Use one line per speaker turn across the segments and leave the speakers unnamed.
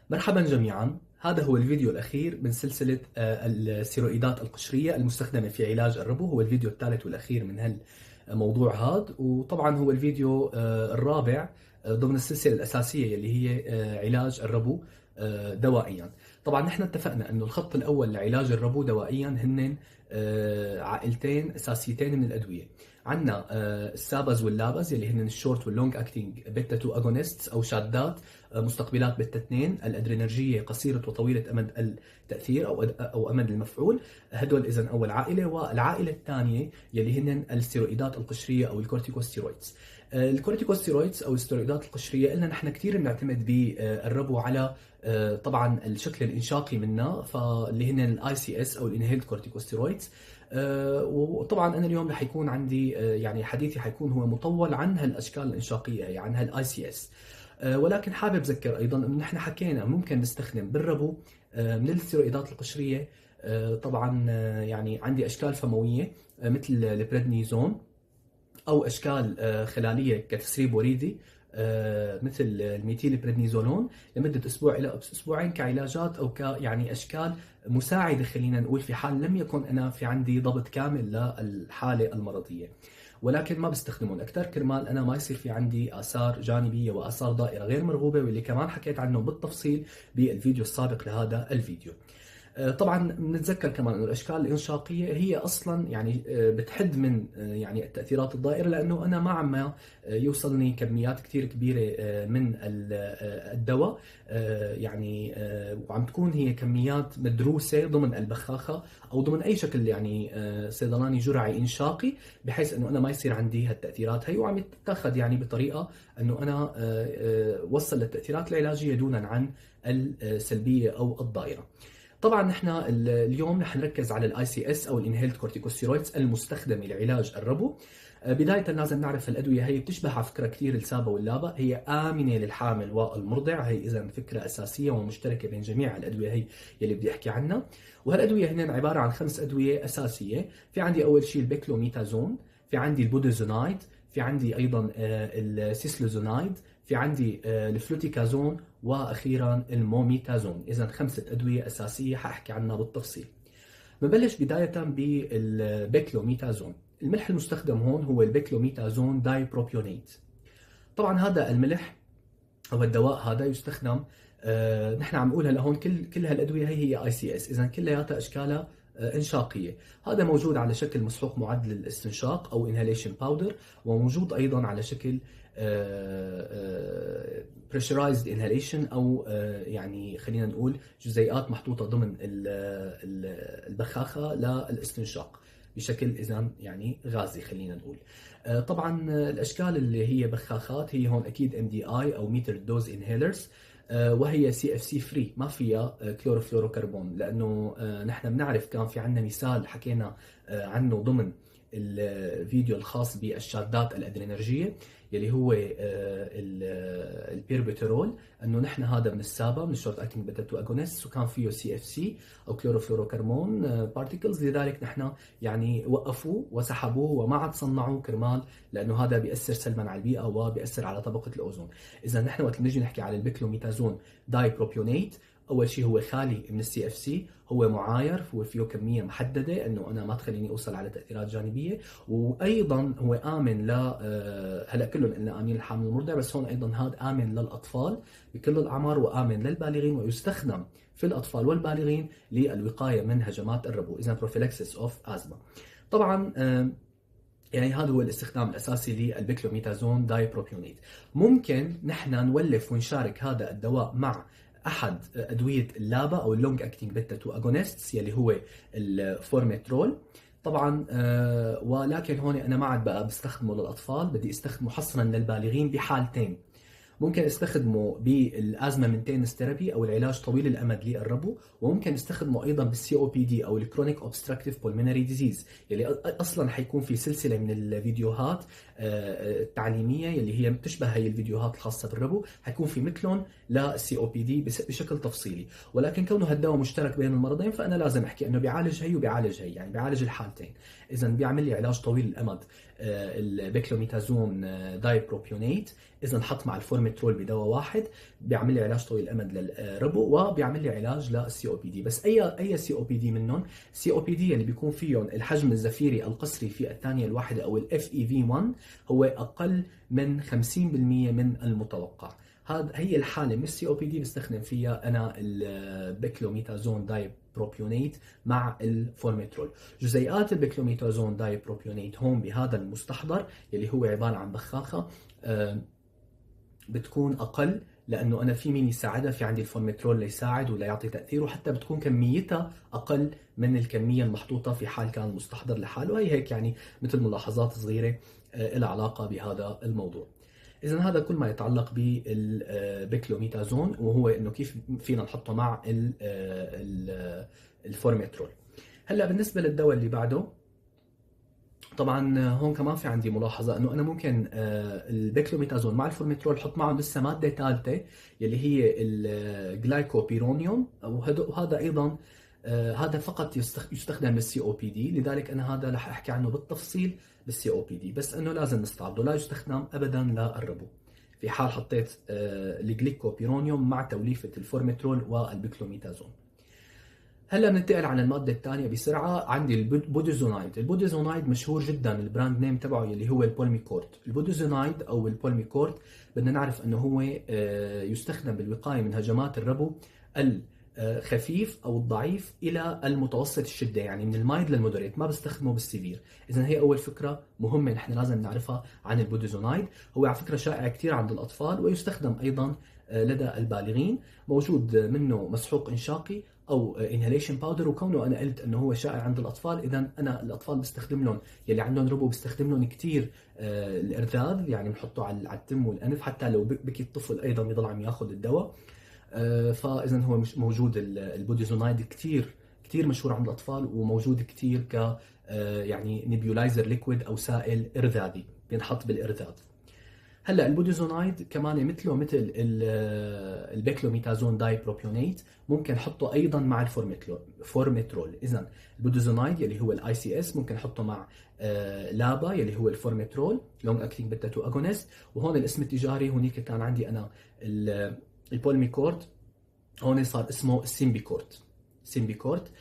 مرحبا جميعا. هذا هو الفيديو الأخير من سلسلة الستيرويدات القشرية المستخدمة في علاج الربو. هو الفيديو الثالث والأخير من هالموضوع هذا، وطبعا هو الفيديو الرابع ضمن السلسلة الأساسية اللي هي علاج الربو دوائيا. طبعا نحن اتفقنا أنه الخط الأول لعلاج الربو دوائيا هن عائلتين أساسيتين من الأدوية. عندنا السابز واللابز يلي هن الشورت واللونج اكتنج بيتا 2 اجونيست او شادات مستقبلات بيتا 2 الادرينرجيه قصيره وطويله امد التاثير او امد المفعول. هدول اذا اول عائله، والعائله الثانيه يلي هن الستيرويدات القشريه او الكورتيكوستيرويدز. الكورتيكوستيرويدز او الستيرويدات القشريه قلنا نحن كثير بنعتمد بالربو على طبعا الشكل الانشاقي منها، فاللي هن الاي سي اس او الانهيلد كورتيكوستيرويدز. وطبعا انا اليوم رح يكون عندي يعني حديثي حيكون هو مطول عن هالاشكال الانشاقيه، يعني عن هالاي سي اس. ولكن حابب اذكر ايضا انه نحن حكينا ممكن نستخدم بالربو من الستيرويدات القشريه. طبعا يعني عندي اشكال فمويه مثل البريدنيزون، او اشكال خلاليه كتسريب وريدي مثل الميثيل بريدنيزولون لمده اسبوع الى اسبوعين كعلاجات او يعني اشكال مساعده، خلينا نقول في حال لم يكن انا في عندي ضبط كامل للحاله المرضيه. ولكن ما بستخدمهم اكثر كرمال انا ما يصير في عندي اثار جانبيه واثار ضائره غير مرغوبه، واللي كمان حكيت عنه بالتفصيل بالفيديو السابق لهذا الفيديو. طبعا بنتذكر كمان انه الاشكال الانشاقيه هي اصلا يعني بتحد من يعني التاثيرات الضائره، لانه انا ما عم يوصلني كميات كثير كبيره من الدواء، يعني وعم تكون هي كميات مدروسه ضمن البخاخه او ضمن اي شكل يعني صيدلاني جرعي انشاقي، بحيث انه انا ما يصير عندي هالتاثيرات هي، وعم يتاخذ يعني بطريقه انه انا وصل للتاثيرات العلاجيه دونا عن السلبيه او الضائره. طبعا نحن اليوم رح نركز على الاي سي اس او الانهيلد كورتيكوستيرويدز المستخدمه لعلاج الربو. بدايه لازم نعرف الادويه هي بتشبه على فكره كثير السابا واللابا، هي امنه للحامل والمرضع، هي اذا فكره اساسيه ومشتركه بين جميع الادويه هي يلي بدي احكي عنها. وهالادويه هن عباره عن 5 ادويه اساسيه. في عندي اول شيء البيكلوميتازون، في عندي البودوزونايد، في عندي ايضا السيسلوزونايد، في عندي الفلوتيكازون، واخيرا الموميتازون. اذا 5 ادويه اساسيه حاحكي عنها بالتفصيل. ببلش بدايه بالبيكلوميتازون. الملح المستخدم هون هو البيكلوميتازون دايبروبيونيت. طبعا هذا الملح او الدواء هذا يستخدم نحن عم نقولها لهون كل هالادويه هي اي سي اس، اذا كلياتها اشكالها انشاقيه. هذا موجود على شكل مسحوق معدل الاستنشاق او انهاليشن باودر، وموجود ايضا على شكل pressurized inhalation او يعني خلينا نقول جزيئات محطوطه ضمن البخاخه للاستنشاق بشكل اذا يعني غازي خلينا نقول. طبعا الاشكال اللي هي بخاخات هي هون اكيد ام دي اي او ميتر دوز انهيلرز، وهي سي اف سي فري، ما فيها كلوروفلوروكربون، لانه نحن بنعرف كان في عندنا مثال حكينا عنه ضمن الفيديو الخاص بالشادات الادرينرجيه يلي هو البيربيترول، انه نحن هذا من السابا من الشورت اكتنج بيتا 2 اجونست، وكان فيه سي اف سي او كلوروفلوروكربون بارتيكلز، لذلك نحن يعني وقفوه وسحبوه وما عاد صنعوه كرمال لانه هذا بياثر سلبا على البيئه وبياثر على طبقه الاوزون. اذا نحن وقت نجي نحكي على البيكلوميتازون دايبروبيونيت، اول شيء هو خالي من السي اف سي، هو معاير، هو فيه كميه محدده انه انا ما تخليني اوصل على تاثيرات جانبيه، وايضا هو امن ل هلا كلهم قلنا امن للحامل المرضع، بس هون ايضا هذا امن للاطفال بكل الاعمار وامن للبالغين، ويستخدم في الاطفال والبالغين للوقايه من هجمات الربو، اذا بروفيلاكسيس اوف ازما. طبعا يعني هذا هو الاستخدام الاساسي للبيكلوميتازون دايبروبيونيت. ممكن نحن نولف ونشارك هذا الدواء مع احد ادويه اللابا او اللونج اكتنج بيتا 2 اجونيستس يلي هو الفورميترول. طبعا ولكن هون انا ما عاد بقى بستخدمه للاطفال، بدي استخدمه حصرا للبالغين بحالتين. ممكن استخدمه بالازمه مينتيننس ثيرابي او العلاج طويل الامد للربو، وممكن استخدمه ايضا بالسي او بي دي او الكرونيك اوبستراكتيف بولمونري ديزيز، يلي اصلا حيكون في سلسله من الفيديوهات التعليميه يلي هي بتشبه هي الفيديوهات الخاصه بالربو، حيكون في مثلهم للسي او بي دي بشكل تفصيلي. ولكن كونه هالدواء مشترك بين المرضين فانا لازم احكي انه بيعالج هي وبيعالج هي، يعني بيعالج الحالتين. اذا بيعمل لي علاج طويل الامد البيكلوميتازون دايبروبيونيت، اذا انحط مع الفورميترول الفورميترول بدواء واحد بيعمل لي علاج طويل الامد للربو وبيعمل لي علاج للسي او بي دي. بس اي سي او بي دي منهم، سي او بي دي اللي بيكون فيهم الحجم الزفيري القصري في الثانيه الواحده او الاف اي في 1 هو اقل من 50% من المتوقع. هي الحاله من السي او بي دي بستخدم فيها انا البيكلوميتازون داي بروبيونيت مع الفورميترول. جزيئات البيكلوميتازون داي بروبيونيت هون بهذا المستحضر اللي هو عباره عن بخاخه بتكون اقل، لانه انا في مين يساعدها، في عندي الفورميترول ليساعد ولا يعطي تاثير، وحتى بتكون كميتها اقل من الكميه المحطوطه في حال كان المستحضر لحاله. هي هيك يعني مثل ملاحظات صغيره لها علاقه بهذا الموضوع. اذا هذا كل ما يتعلق بالبيكلوميتازون، وهو انه كيف فينا نحطه مع الفورميترول. هلا بالنسبه للدواء اللي بعده، طبعا هون كمان في عندي ملاحظه انه انا ممكن البيكلوميتازون مع الفورميترول احط معهم لسه ماده ثالثه يلي هي الجلايكوبيرونيوم، وهذا ايضا هذا فقط يستخدم للسي او بي دي، لذلك انا هذا رح احكي عنه بالتفصيل بالسي او بي دي، بس انه لازم نستعرضه، لا يستخدم ابدا للربو في حال حطيت الجليكوبيرونيوم مع توليفه الفورميترول والبيكلوميتازون. هلا بننتقل على الماده الثانيه بسرعه. عندي البوديزونايد. البوديزونايد مشهور جدا، البراند نيم تبعه اللي هو البولميكورت. البوديزونايد او البولميكورت بدنا نعرف انه هو يستخدم بالوقايه من هجمات الربو الخفيف او الضعيف الى المتوسط الشده، يعني من المايد للمودريت، ما بستخدمه بالسيفير. اذا هي اول فكره مهمه نحن لازم نعرفها عن البوديزونايد. هو على فكره شائع كثير عند الاطفال ويستخدم ايضا لدى البالغين. موجود منه مسحوق انشاقي او انهاليشن باودر، وكونه انا قلت انه هو شائع عند الاطفال، اذا انا الاطفال بستخدم لهم، يلي عندهم ربو بستخدم لهم كثير الارذاذ، يعني بنحطه على التم والانف، حتى لو بكي الطفل ايضا يضل عم ياخذ الدواء. فاذا هو مش موجود البوديزونايد كثير مشهور عند الاطفال، وموجود كثير ك يعني نيبيولايزر ليكويد او سائل ارذاذي بينحط بالارذاذ. هلا البوديزونايد كمان مثله مثل البيكلوميتازون داي بروبيونيت ممكن نحطه ايضا مع الفورميترول. اذا البوديزونايد يلي هو الاي سي اس ممكن نحطه مع لابا يلي هو الفورميترول لونج اكتنج بيتا 2 اجونست. وهون الاسم التجاري هونيك كان عندي انا البولميكورت، هون صار اسمه سيمبيكورت.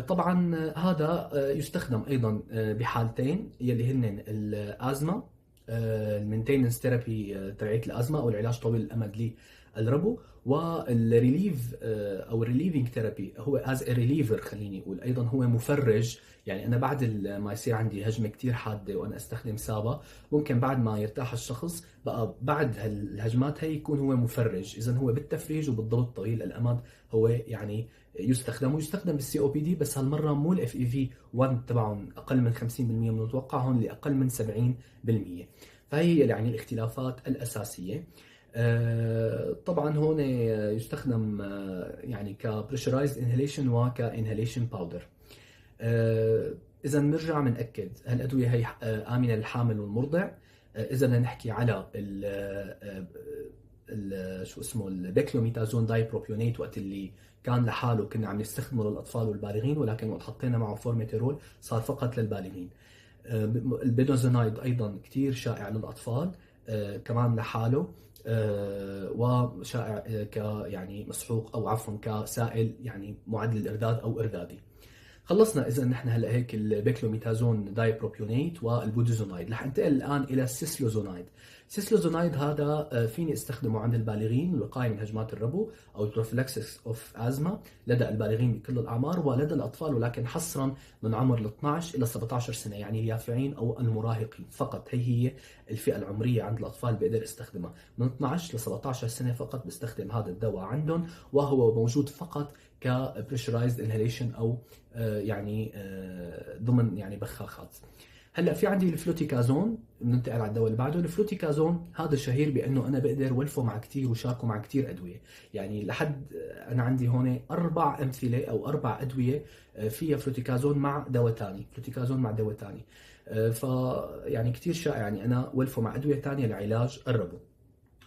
طبعا هذا يستخدم ايضا بحالتين يلي هن الازمه، المينتيننس ثيرابي تبعت الازمه او العلاج طويل الامد للربو، والريليف او الريليفينج ثيرابي هو از ريليفر، خليني اقول ايضا هو مفرج. يعني انا بعد ما يصير عندي هجمه كثير حاده وانا استخدم سابا، ممكن بعد ما يرتاح الشخص بقى بعد هالهجمات هي يكون هو مفرج. اذا هو بالتفريج وبالضبط طويل الامد هو يعني يستخدم بالسي او بي دي، بس هالمره مو الاف اي في 1 تبعهم اقل من 50% من المتوقع، هون اللي اقل من 70%. فهي يعني الاختلافات الاساسيه. طبعا هون يستخدم يعني كبريشرايزد انهيليشن وكانهيليشن باودر. اذا بنرجع بنأكد هالادويه هي امنه للحامل والمرضع. اذا بدنا نحكي على شو اسمه البيكلوميتازون داي بروبيونيت، وقت اللي كان لحاله كنا عم نستخدمه للاطفال والبالغين، ولكن وقت حطينا معه فورميترول صار فقط للبالغين. البيدوزونايد ايضا كثير شائع للاطفال كمان لحاله، وشائع يعني مسحوق او عفوا كسائل يعني معدل الارذاذ او ارذاذي. خلصنا اذا نحن هلا هيك البيكلوميتازون داي بروبيونيت والبوديزونايد. رح انتقل الان الى السيسلوزونايد. السيسلوزونايد هذا فيني استخدمه عند البالغين للوقايه من هجمات الربو او البروفيلاكسيس اوف ازما لدى البالغين بكل الاعمار ولدى الاطفال، ولكن حصرا من عمر ال 12 الى 17 سنه، يعني اليافعين او المراهقين فقط. هي الفئه العمريه عند الاطفال بقدر استخدمها من 12 ل 17 سنه فقط، بستخدم هذا الدواء عندهم، وهو موجود فقط كبريشرايزد انهيليشن او يعني ضمن يعني بخاخات. هلا في عندي الفلوتيكازون، بننتقل على الدواء اللي بعده. الفلوتيكازون هذا شهير بانه انا بقدر ولفه مع كثير وشاركه مع كثير ادويه، يعني لحد انا عندي هون 4 امثله او 4 ادويه فيها فلوتيكازون مع دواء ثاني، فلوتيكازون مع دواء ثاني. ف يعني كثير شائع يعني انا ولفه مع ادويه ثانيه لعلاج الربو.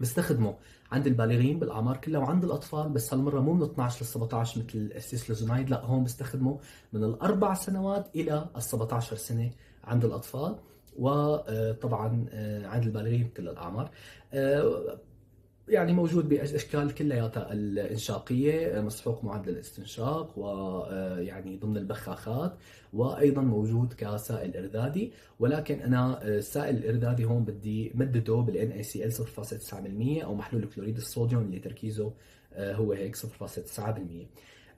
بستخدمه عند البالغين بالاعمار كلها وعند الاطفال، بس هالمره مو من 12 ل 17 مثل السيسلوزونايد، لا هون بستخدمه من الاربع سنوات الى ال 17 سنه عند الاطفال، وطبعا عند البالغين بكل الاعمار. يعني موجود بأشكال كلياتها الإنشاقية، مسحوق معدل الاستنشاق، ويعني ضمن البخاخات، وأيضا موجود كسائل إرذاذي. ولكن أنا السائل الإرذاذي هون بدي مدده بال NaCl 0.9% أو محلول كلوريد الصوديوم اللي تركيزه هو هيك 0.9%.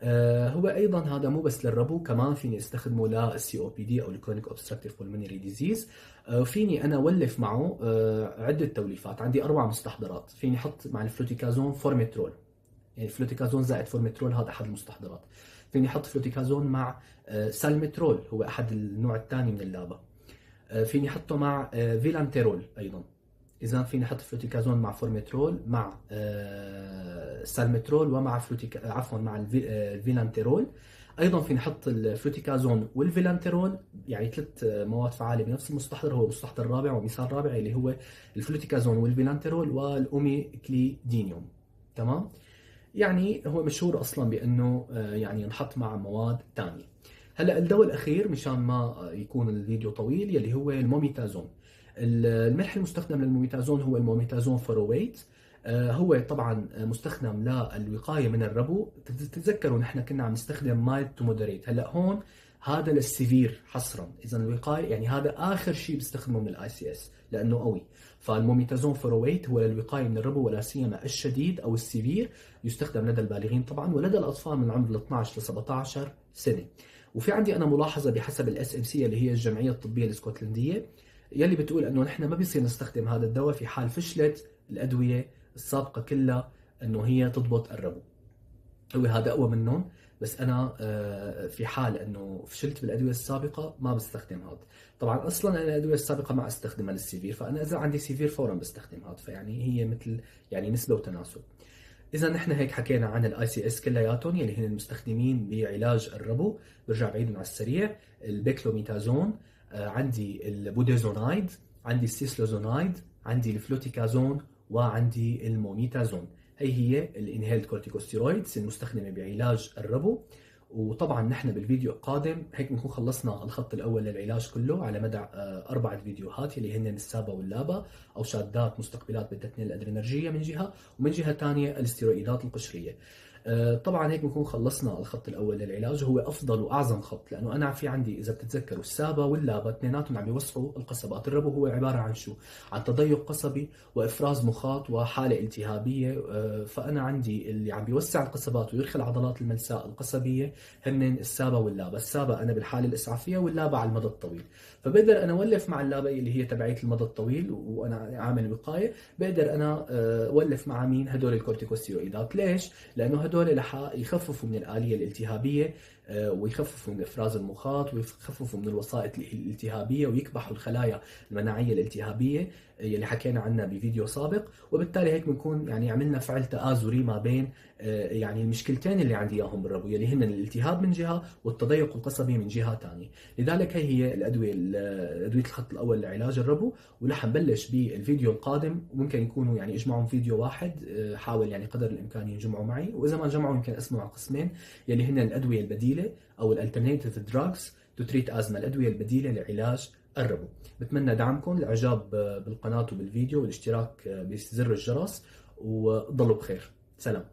هو ايضا هذا مو بس للربو، كمان فيني استخدمه للسي او بي دي او الكرونيك اوبستراكتيف بولمونري ديزيز. فيني انا اولف معه عده توليفات، عندي 4 مستحضرات. فيني احط مع الفلوتيكازون فورميترول، يعني فلوتيكازون زائد فورميترول هذا احد المستحضرات. فيني احط فلوتيكازون مع سالمترول، هو احد النوع الثاني من اللابا. فيني احطه مع فيلانتيرول ايضا. اذا فيني احط فلوتيكازون مع فورميترول مع سالمترول ومع عفوا مع الفيلانتيرول. ايضا فيني احط الفلوتيكازون والفيلانتيرول، يعني 3 مواد فعاله بنفس المستحضر. هو المستحضر الرابع ومثال رابع اللي هو الفلوتيكازون والفيلانتيرول والاوميكليدينيوم. تمام. يعني هو مشهور اصلا بانه يعني ينحط مع مواد ثانيه. هلا الدواء الاخير مشان ما يكون الفيديو طويل يلي هو الموميتازون. الملح المستخدم للموميتازون هو الموميتازون فورويت. هو طبعا مستخدم للوقايه من الربو. تتذكروا نحن كنا عم نستخدم مايلد تو مودريت، هلا هون هذا للسيفير حصرا. اذا الوقايه يعني هذا اخر شيء بستخدمه من الاي سي اس لانه قوي. فالموميتازون فورويت هو للوقايه من الربو ولا سيما الشديد او السيفير. يستخدم لدى البالغين طبعا ولدى الاطفال من عمر 12 ل 17 سنه. وفي عندي انا ملاحظه بحسب الاس ام سي اللي هي الجمعيه الطبيه الاسكتلنديه، يلي بتقول انه نحن ما بيصير نستخدم هذا الدواء في حال فشلت الادويه السابقه كلها انه هي تضبط الربو. هو هذا اقوى منهم، بس انا في حال انه فشلت بالادويه السابقه ما بستخدم هذا. طبعا اصلا انا الادويه السابقه ما استخدمها للسيفير، فانا اذا عندي سيفير فورا بستخدم هذا. فيعني هي مثل يعني نسبه وتناسب. اذا نحن هيك حكينا عن الاي سي اس كلياتهم يلي هن المستخدمين بعلاج الربو. برجع بعيدهم على السريع: البيكلوميتازون، عندي البوديزونايد، عندي السيسلوزونايد، عندي الفلوتيكازون، وعندي الموميتازون. هي الانهيلد كورتيكوستيرويدز المستخدمه بعلاج الربو. وطبعا نحن بالفيديو القادم هيك بنكون خلصنا الخط الاول للعلاج كله على مدى 4 فيديوهات اللي هن السابا واللابا او شادات مستقبلات بالتقنيه الادرينرجيه من جهه، ومن جهه ثانيه الاستيرويدات القشريه. طبعا هيك بنكون خلصنا الخط الاول للعلاج، هو افضل واعظم خط، لانه انا في عندي اذا بتتذكروا السابا واللابا اثنيناتهم عم بيوصفوا القصبات. الربو هو عباره عن شو؟ عن تضيق قصبي وافراز مخاط وحاله التهابيه. فانا عندي اللي عم بيوسع القصبات ويرخي العضلات الملساء القصبيه هن السابا واللابا. السابا انا بالحاله الاسعافيه، واللابا على المدى الطويل. فبقدر انا اولف مع اللابا اللي هي تبعيه المدى الطويل وانا عامل وقايه. بقدر انا اولف مع مين؟ هدول الكورتيكوستيرويدات. ليش؟ لانه هدول رح يخففوا من الآلية الالتهابية، ويخففوا من إفراز المخاط، ويخففوا من الوسائط الالتهابية، ويكبحوا الخلايا المناعية الالتهابية اللي حكينا عنها بفيديو سابق. وبالتالي هيك بنكون يعني عملنا فعل تآزري ما بين يعني المشكلتين اللي عندي اياهم بالربو، اللي هن الالتهاب من جهه والتضيق القصبي من جهه ثانيه. لذلك هي الادويه الخط الاول لعلاج الربو. ورح نبلش بالفيديو القادم، وممكن يكونوا يعني اجمعهم فيديو واحد. حاول يعني قدر الامكان ينجمعوا معي، واذا ما جمعوا يمكن اقسموا على قسمين، يلي هن الادويه البديله او الالترناتيف دراجز تو تريت ازمه، الادويه البديله لعلاج الربو. بتمنى دعمكم، الاعجاب بالقناه وبالفيديو، والاشتراك بزر الجرس، وضلوا بخير. سلام.